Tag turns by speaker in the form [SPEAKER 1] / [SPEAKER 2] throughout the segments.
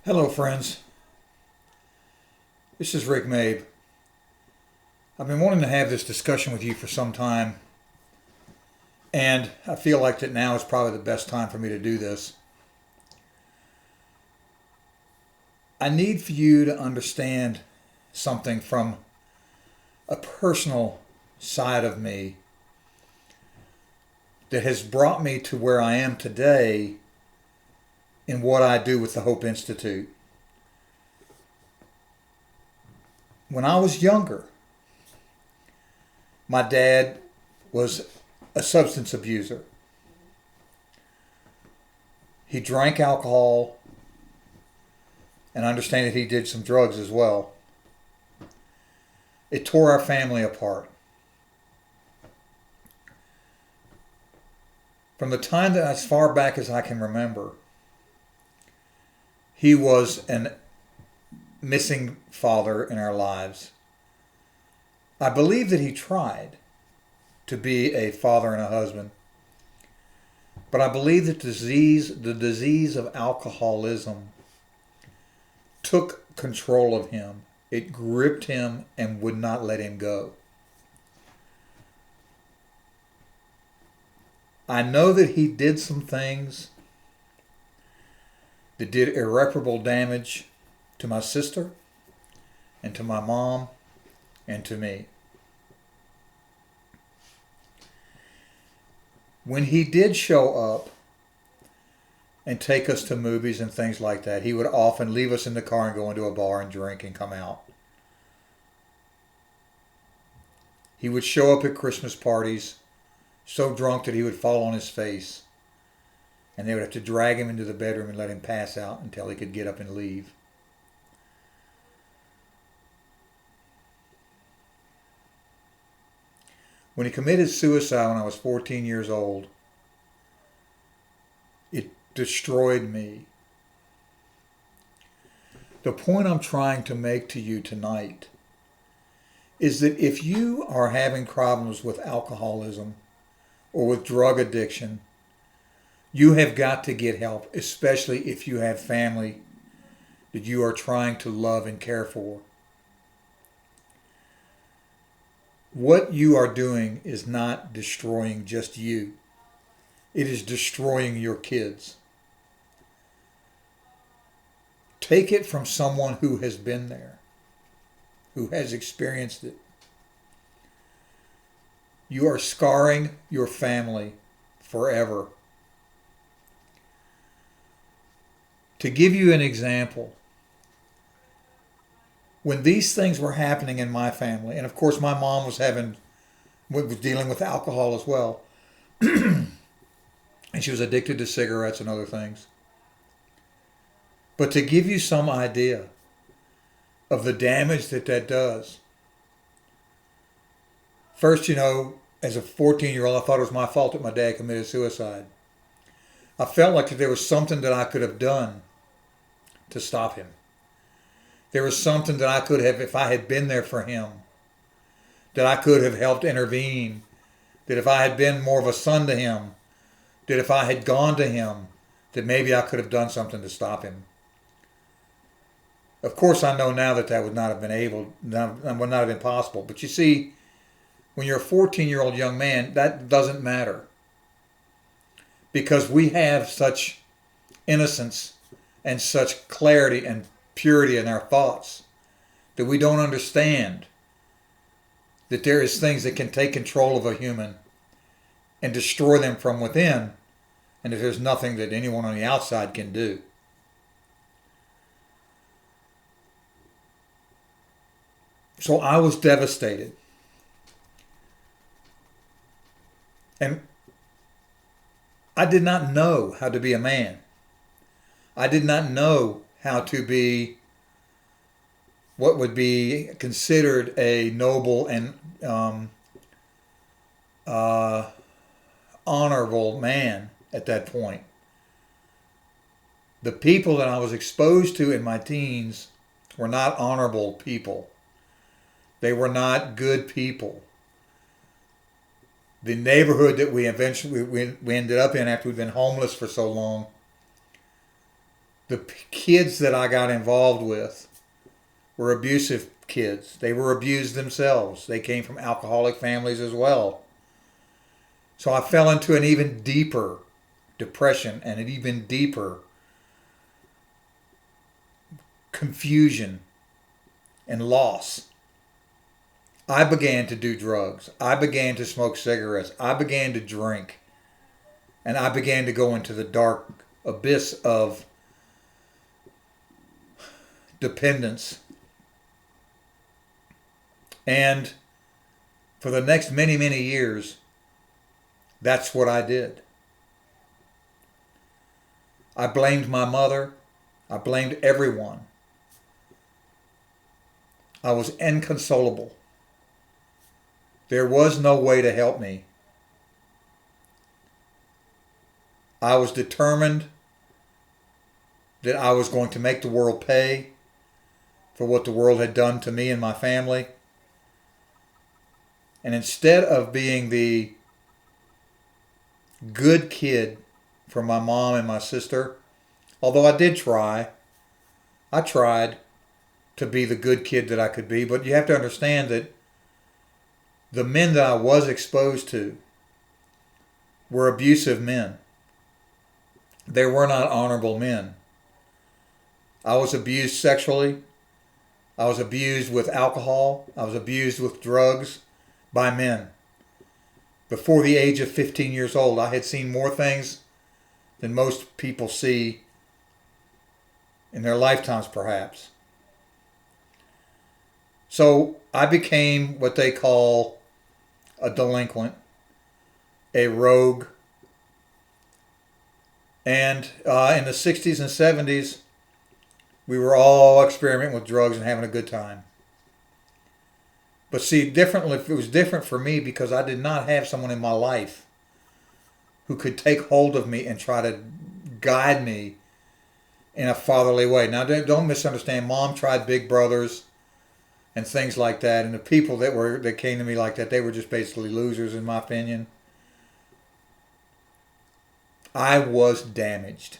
[SPEAKER 1] Hello, friends. This is Rick Mabe. I've been wanting to have this discussion with you for some time, and I feel like that now is probably the best time for me to do this. I need for you to understand something from a personal side of me that has brought me to where I am today in what I do with the Hope Institute. When I was younger, my dad was a substance abuser. He drank alcohol, and I understand that he did some drugs as well. It tore our family apart. From the time that as far back as I can remember, he was an missing father in our lives. I believe that he tried to be a father and a husband, but I believe that the disease of alcoholism took control of him. It gripped him and would not let him go. I know that he did some things that did irreparable damage to my sister and to my mom and to me. When he did show up and take us to movies and things like that, he would often leave us in the car and go into a bar and drink and come out. He would show up at Christmas parties so drunk that he would fall on his face, and they would have to drag him into the bedroom and let him pass out until he could get up and leave. When he committed suicide when I was 14 years old, it destroyed me. The point I'm trying to make to you tonight is that if you are having problems with alcoholism or with drug addiction, you have got to get help, especially if you have family that you are trying to love and care for. What you are doing is not destroying just you. It is destroying your kids. Take it from someone who has been there, who has experienced it. You are scarring your family forever. To give you an example, when these things were happening in my family, and of course my mom was dealing with alcohol as well, and she was addicted to cigarettes and other things. But to give you some idea of the damage that does, first, as a 14-year-old, I thought it was my fault that my dad committed suicide. I felt like there was something that I could have done to stop him. There was something that I could have, if I had been there for him, that I could have helped intervene, that if I had been more of a son to him, that if I had gone to him, that maybe I could have done something to stop him. Of course, I know now that would not have been possible. But you see, when you're a 14-year-old young man, that doesn't matter. Because we have such innocence and such clarity and purity in our thoughts that we don't understand that there is things that can take control of a human and destroy them from within, and that there's nothing that anyone on the outside can do. So I was devastated. And I did not know how to be a man. I did not know how to be what would be considered a noble and honorable man at that point. The people that I was exposed to in my teens were not honorable people. They were not good people. The neighborhood that we eventually we ended up in after we'd been homeless for so long kids that I got involved with were abusive kids. They were abused themselves. They came from alcoholic families as well. So I fell into an even deeper depression and an even deeper confusion and loss. I began to do drugs. I began to smoke cigarettes. I began to drink. And I began to go into the dark abyss of dependence. And for the next many, many years, that's what I did. I blamed my mother. I blamed everyone. I was inconsolable. There was no way to help me. I was determined that I was going to make the world pay for what the world had done to me and my family. And instead of being the good kid for my mom and my sister, although I did try, I tried to be the good kid that I could be, but you have to understand that the men that I was exposed to were abusive men. They were not honorable men. I was abused sexually. I was abused with alcohol. I was abused with drugs by men. Before the age of 15 years old, I had seen more things than most people see in their lifetimes, perhaps. So I became what they call a delinquent, a rogue. And in the 60s and 70s, we were all experimenting with drugs and having a good time. But see, it was different for me because I did not have someone in my life who could take hold of me and try to guide me in a fatherly way. Now, don't misunderstand. Mom tried Big Brothers and things like that, and the people that came to me like that, they were just basically losers, in my opinion. I was damaged.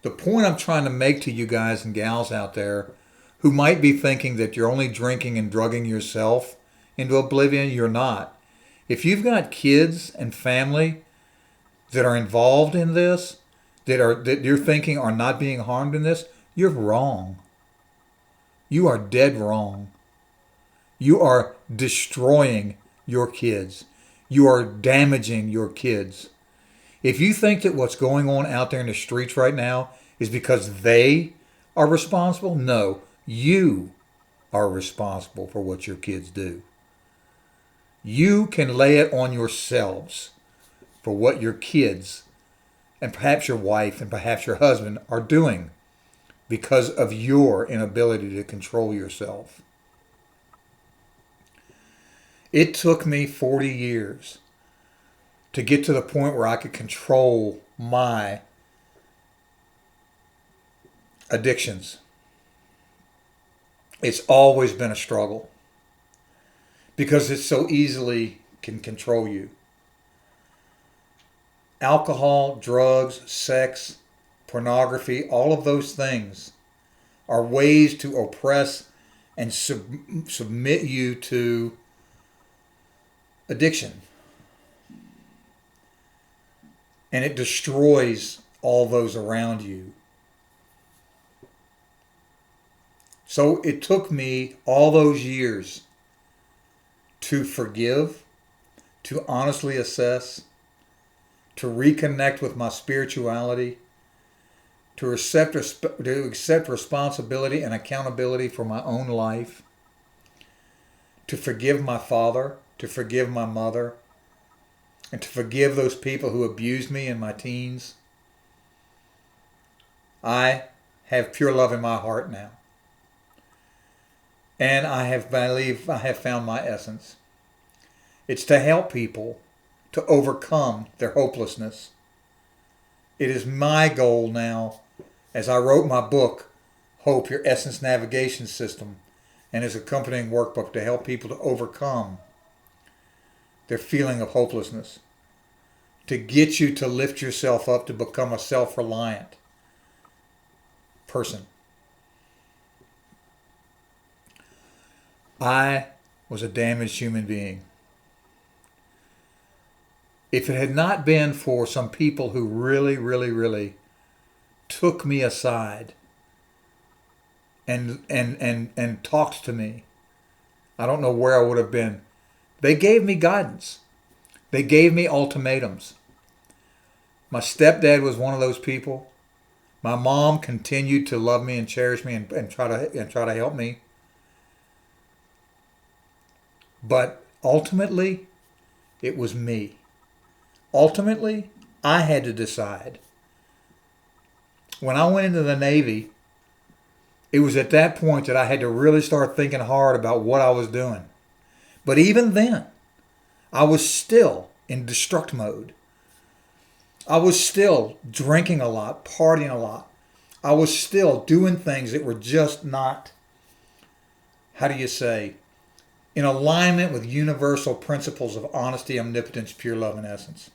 [SPEAKER 1] The point I'm trying to make to you guys and gals out there who might be thinking that you're only drinking and drugging yourself into oblivion, you're not. If you've got kids and family that are involved in this, that you're thinking are not being harmed in this, you're wrong. You are dead wrong. You are destroying your kids. You are damaging your kids. If you think that what's going on out there in the streets right now is because they are responsible, no, you are responsible for what your kids do. You can lay it on yourselves for what your kids and perhaps your wife and perhaps your husband are doing because of your inability to control yourself. It took me 40 years to get to the point where I could control my addictions. It's always been a struggle because it so easily can control you. Alcohol, drugs, sex, pornography, all of those things are ways to oppress and submit you to addiction. And it destroys all those around you. So it took me all those years to forgive, to honestly assess, to reconnect with my spirituality, to accept responsibility and accountability for my own life, to forgive my father, to forgive my mother, and to forgive those people who abused me in my teens. I have pure love in my heart now. And I believe I have found my essence. It's to help people to overcome their hopelessness. It is my goal now, as I wrote my book, Hope, Your Essence Navigation System, and as accompanying workbook, to help people to overcome their feeling of hopelessness, to get you to lift yourself up to become a self-reliant, person. I was a damaged human being. If it had not been for some people who really, really, really took me aside and talked to me, I don't know where I would have been. They gave me guidance. They gave me ultimatums. My stepdad was one of those people. My mom continued to love me and cherish me and try to help me. But ultimately, it was me. Ultimately, I had to decide. When I went into the Navy, it was at that point that I had to really start thinking hard about what I was doing. But even then, I was still in destruct mode. I was still drinking a lot, partying a lot. I was still doing things that were just not, how do you say, in alignment with universal principles of honesty, omnipotence, pure love, and essence.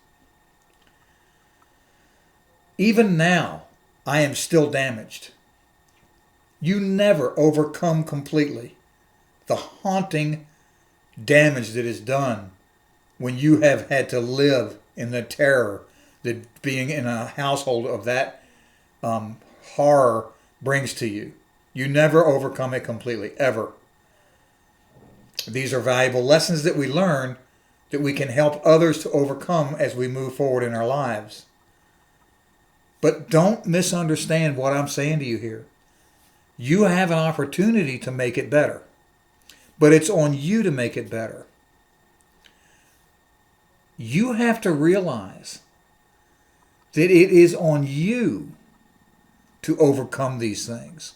[SPEAKER 1] Even now, I am still damaged. You never overcome completely the haunting damage that is done when you have had to live in the terror that being in a household of that horror brings to you. You never overcome it completely, ever. These are valuable lessons that we learn that we can help others to overcome as we move forward in our lives. But don't misunderstand what I'm saying to you here. You have an opportunity to make it better, but it's on you to make it better. You have to realize that it is on you to overcome these things.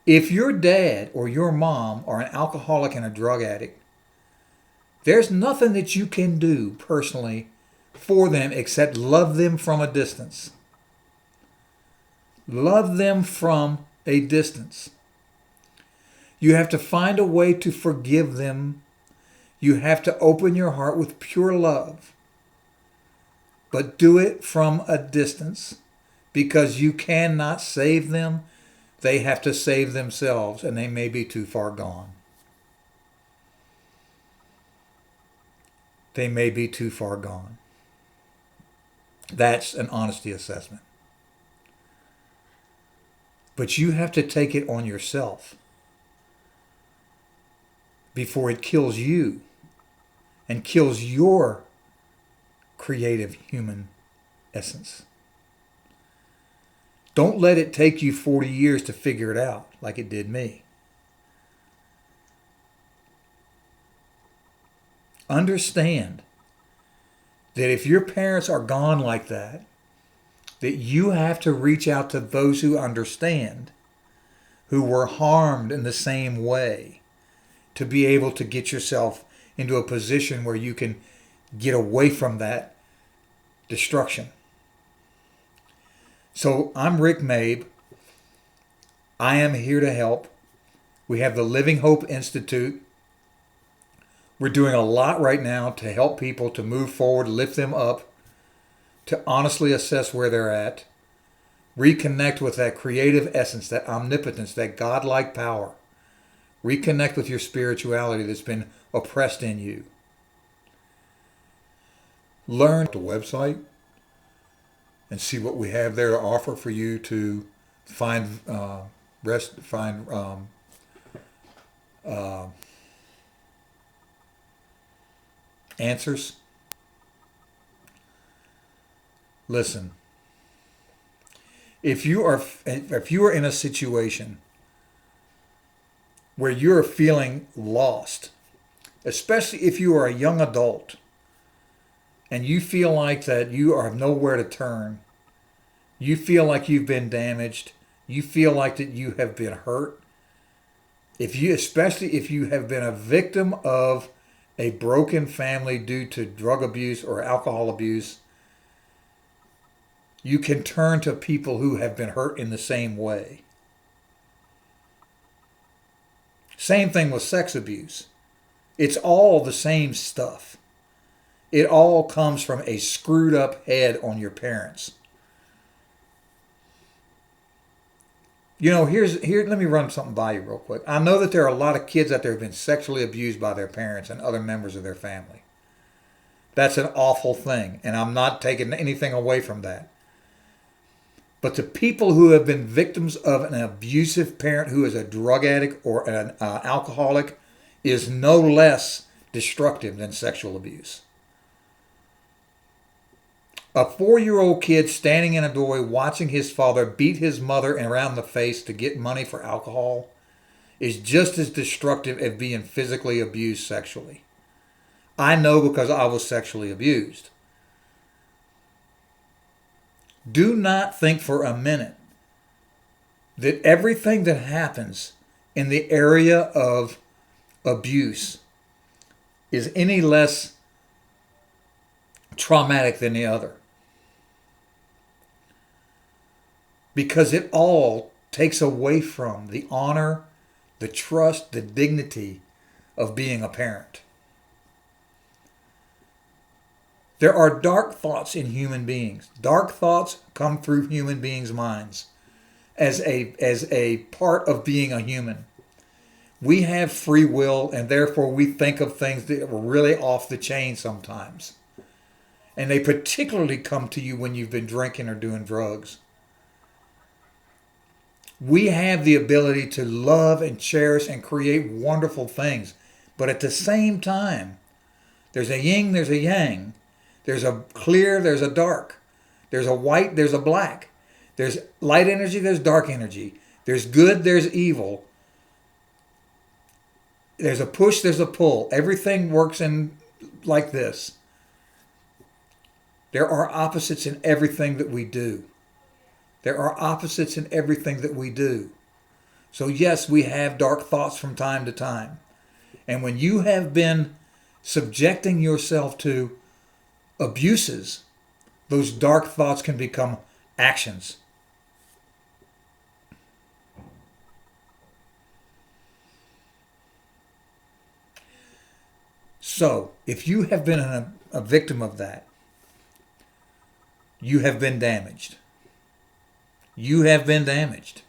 [SPEAKER 1] If your dad or your mom are an alcoholic and a drug addict, there's nothing that you can do personally for them except love them from a distance. Love them from a distance. You have to find a way to forgive them. You have to open your heart with pure love. But do it from a distance because you cannot save them. They have to save themselves, and they may be too far gone. They may be too far gone. That's an honesty assessment. But you have to take it on yourself before it kills you and kills your creative human essence. Don't let it take you 40 years to figure it out like it did me. Understand that if your parents are gone like that you have to reach out to those who understand, who were harmed in the same way, to be able to get yourself into a position where you can get away from that destruction. So I'm Rick Mabe. I am here to help. We have the Living Hope Institute. We're doing a lot right now to help people to move forward, lift them up, to honestly assess where they're at, reconnect with that creative essence, that omnipotence, that godlike power. Reconnect with your spirituality that's been oppressed in you. Learn the website and see what we have there to offer for you to find answers. Listen, if you are in a situation where you're feeling lost, especially if you are a young adult and you feel like that you have nowhere to turn, you feel like you've been damaged, you feel like that you have been hurt, especially if you have been a victim of a broken family due to drug abuse or alcohol abuse, you can turn to people who have been hurt in the same way. Same thing with sex abuse. It's all the same stuff. It all comes from a screwed up head on your parents. Let me run something by you real quick. I know that there are a lot of kids out there who've been sexually abused by their parents and other members of their family. That's an awful thing, and I'm not taking anything away from that. But the people who have been victims of an abusive parent who is a drug addict or an alcoholic is no less destructive than sexual abuse. A 4-year-old kid standing in a doorway watching his father beat his mother around the face to get money for alcohol is just as destructive as being physically abused sexually. I know because I was sexually abused. Do not think for a minute that everything that happens in the area of abuse is any less traumatic than the other. Because it all takes away from the honor, the trust, the dignity of being a parent. There are dark thoughts in human beings. Dark thoughts come through human beings' minds as a part of being a human. We have free will, and therefore we think of things that are really off the chain sometimes. And they particularly come to you when you've been drinking or doing drugs. We have the ability to love and cherish and create wonderful things. But at the same time, there's a yin, there's a yang. There's a clear, there's a dark. There's a white, there's a black. There's light energy, there's dark energy. There's good, there's evil. There's a push, there's a pull. Everything works in like this. There are opposites in everything that we do. There are opposites in everything that we do. So yes, we have dark thoughts from time to time. And when you have been subjecting yourself to abuses, those dark thoughts can become actions. So, if you have been a victim of that, you have been damaged. You have been damaged.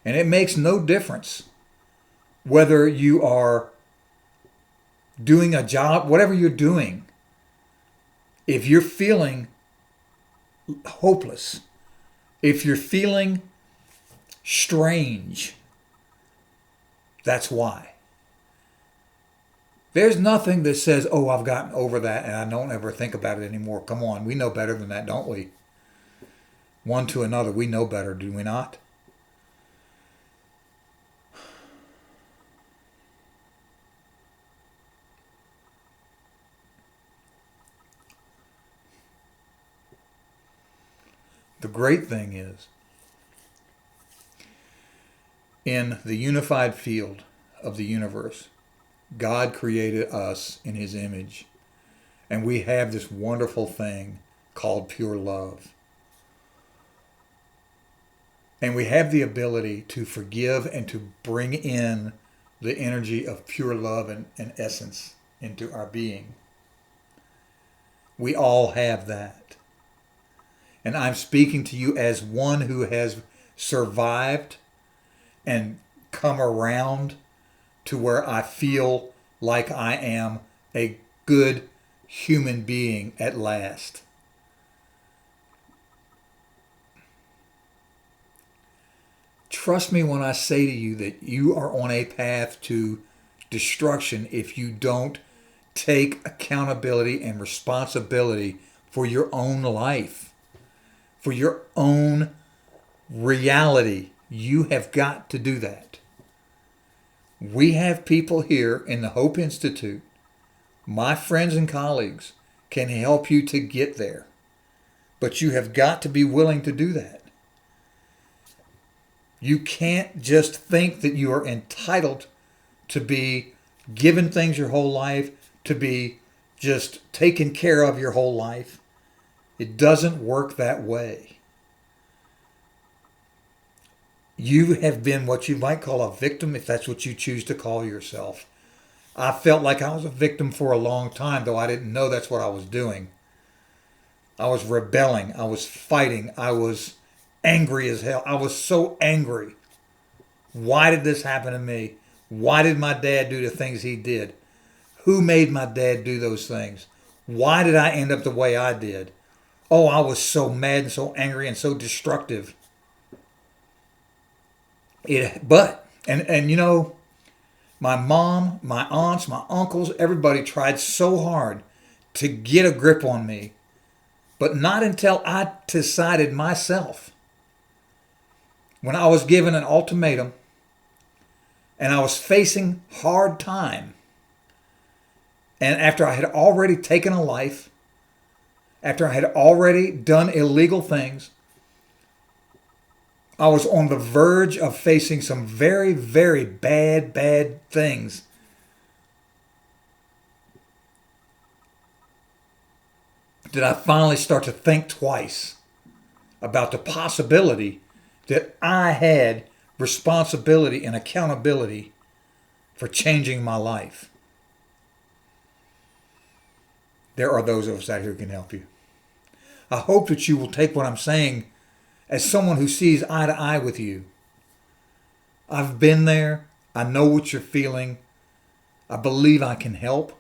[SPEAKER 1] And it makes no difference whether you are doing a job, whatever you're doing. If you're feeling hopeless, if you're feeling strange, that's why. There's nothing that says, oh, I've gotten over that and I don't ever think about it anymore. Come on, we know better than that, don't we? One to another, we know better, do we not? The great thing is, in the unified field of the universe, God created us in His image, and we have this wonderful thing called pure love. And we have the ability to forgive and to bring in the energy of pure love and essence into our being. We all have that. And I'm speaking to you as one who has survived and come around to where I feel like I am a good human being at last. Trust me when I say to you that you are on a path to destruction if you don't take accountability and responsibility for your own life, for your own reality. You have got to do that. We have people here in the Hope Institute, my friends and colleagues, can help you to get there. But you have got to be willing to do that. You can't just think that you are entitled to be given things your whole life, to be just taken care of your whole life. It doesn't work that way. You have been what you might call a victim, if that's what you choose to call yourself. I felt like I was a victim for a long time, though I didn't know that's what I was doing. I was rebelling. I was fighting. I was angry as hell. I was so angry Why did this happen to me? Why did my dad do the things he did? Who made my dad do those things? Why did I end up the way I did? Oh, I was so mad and so angry and so destructive. And you know, my mom, my aunts, my uncles, everybody tried so hard to get a grip on me, but not until I decided myself. When I was given an ultimatum and I was facing hard time, and after I had already taken a life, after I had already done illegal things, I was on the verge of facing some very, very bad things. Did I finally start to think twice about the possibility that I had responsibility and accountability for changing my life? There are those of us out here who can help you. I hope that you will take what I'm saying as someone who sees eye to eye with you. I've been there. I know what you're feeling. I believe I can help.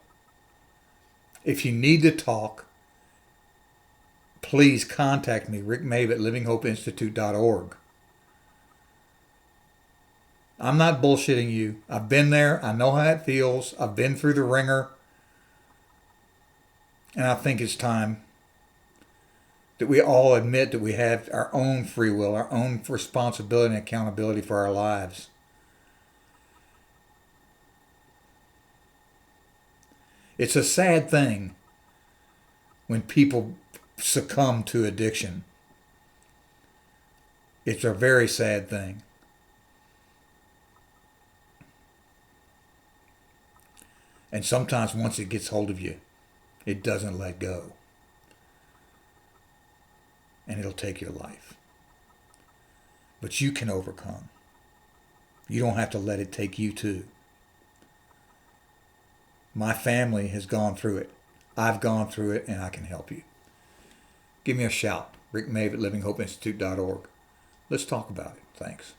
[SPEAKER 1] If you need to talk, please contact me, Rick Mabe at livinghopeinstitute.org. I'm not bullshitting you. I've been there. I know how it feels. I've been through the ringer. And I think it's time that we all admit that we have our own free will, our own responsibility and accountability for our lives. It's a sad thing when people succumb to addiction. It's a very sad thing. And sometimes once it gets hold of you, it doesn't let go. And it'll take your life. But you can overcome. You don't have to let it take you too. My family has gone through it. I've gone through it, and I can help you. Give me a shout. Rick Mabe at livinghopeinstitute.org. Let's talk about it. Thanks.